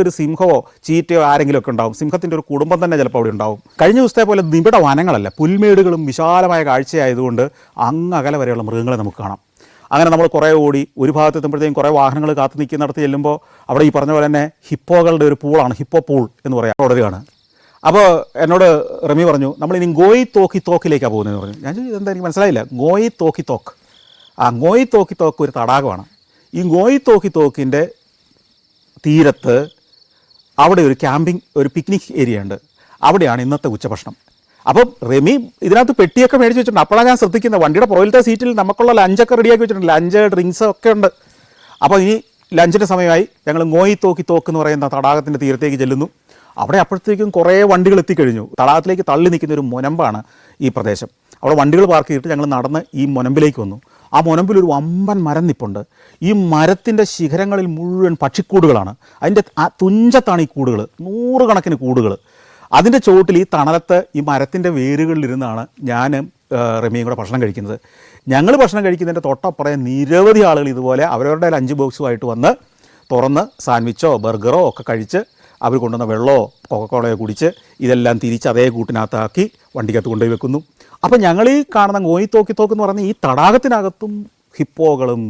ഒരു സിംഹമോ ചീറ്റയോ ആരെങ്കിലും ഒക്കെ ഉണ്ടാവും. സിംഹത്തിൻ്റെ ഒരു കുടുംബം തന്നെ ചിലപ്പോൾ അവിടെ ഉണ്ടാവും. കഴിഞ്ഞ ദിവസത്തെ പോലെ നിബിഡ വനങ്ങളല്ല, പുൽമേടുകളും വിശാലമായ കാഴ്ചയായതുകൊണ്ട് അങ്ങകലെ വരെയുള്ള മൃഗങ്ങളെ നമുക്ക് കാണാം. അങ്ങനെ നമ്മൾ കുറേ ഓടി ഒരു ഭാഗത്ത് എത്തുമ്പോഴത്തേക്കും കുറേ വാഹനങ്ങൾ കാത്തു നിൽക്കുന്നിടത്ത് ചെല്ലുമ്പോൾ അവിടെ ഈ പറഞ്ഞ പോലെ തന്നെ ഹിപ്പോകളുടെ ഒരു പൂളാണ്, ഹിപ്പോ പൂൾ എന്ന് പറയാം, തുടരുകയാണ്. അപ്പോൾ എന്നോട് റമി പറഞ്ഞു നമ്മളിനി ഗോയി തോക്കി തോക്കിലേക്കാണ് പോകുന്നതെന്ന് പറഞ്ഞു. ഞാൻ ചോദിച്ചു എന്താ, എനിക്ക് മനസ്സിലായില്ല. ഗോയി തോക്കി തോക്ക്, ഗോയി തോക്കി തോക്ക് ഒരു തടാകമാണ്. ഈ ഗോയി തോക്കി തോക്കിൻ്റെ തീരത്ത് അവിടെ ഒരു ക്യാമ്പിംഗ്, ഒരു പിക്നിക് ഏരിയ ഉണ്ട്. അവിടെയാണ് ഇന്നത്തെ ഉച്ചഭക്ഷണം. അപ്പം റമി ഇതിനകത്ത് പെട്ടിയൊക്കെ മേടിച്ച് വെച്ചിട്ടുണ്ട്. അപ്പോഴാണ് ഞാൻ ശ്രദ്ധിക്കുന്നത്, വണ്ടിയുടെ പുറകിലത്തെ സീറ്റിൽ നമുക്കുള്ള ലഞ്ചൊക്കെ റെഡിയാക്കി വെച്ചിട്ടുണ്ട്, ലഞ്ച് ഡ്രിങ്ക്സ് ഒക്കെ ഉണ്ട്. അപ്പോൾ ഈ ലഞ്ചിൻ്റെ സമയമായി. ഞങ്ങൾ ഗോയി തോക്കി തോക്ക് എന്ന് പറയുന്ന തടാകത്തിൻ്റെ തീരത്തേക്ക് ചെല്ലുന്നു. അവിടെ അപ്പോഴത്തേക്കും കുറേ വണ്ടികൾ എത്തിക്കഴിഞ്ഞു. തടാകത്തിലേക്ക് തള്ളി നിൽക്കുന്ന ഒരു മുനമ്പാണ് ഈ പ്രദേശം. അവിടെ വണ്ടികൾ പാർക്ക് ചെയ്തിട്ട് ഞങ്ങൾ നടന്ന് ഈ മുനമ്പിലേക്ക് വന്നു. ആ മുനമ്പിലൊരു വമ്പൻ മരം നിപ്പുണ്ട്. ഈ മരത്തിൻ്റെ ശിഖരങ്ങളിൽ മുഴുവൻ പക്ഷിക്കൂടുകളാണ്. അതിൻ്റെ തുഞ്ചത്താണ് ഈ കൂടുകൾ, 100 കണക്കിന് കൂടുകൾ. അതിൻ്റെ ചുവട്ടിൽ ഈ തണലത്ത് ഈ മരത്തിൻ്റെ വേരുകളിലിരുന്നാണ് ഞാനും റമിയും കൂടെ ഭക്ഷണം കഴിക്കുന്നത്. ഞങ്ങൾ ഭക്ഷണം കഴിക്കുന്നതിൻ്റെ തൊട്ടപ്പുറം നിരവധി ആളുകൾ ഇതുപോലെ അവരവരുടെ ലഞ്ച് ബോക്സുമായിട്ട് വന്ന് തുറന്ന് സാൻഡ്വിച്ചോ ബർഗറോ ഒക്കെ കഴിച്ച് അവർ കൊണ്ടുവന്ന വെള്ളമോ കൊക്കക്കോളയോ കുടിച്ച് ഇതെല്ലാം തിരിച്ച് അതേ കൂട്ടിനകത്താക്കി വണ്ടിക്കകത്ത് കൊണ്ടുപോയി വെക്കുന്നു. അപ്പോൾ ഞങ്ങൾ ഈ കാണുന്ന ഗോയി തോക്കി തോക്ക് എന്ന് പറയുന്ന ഈ തടാകത്തിനകത്തും ഹിപ്പോകളും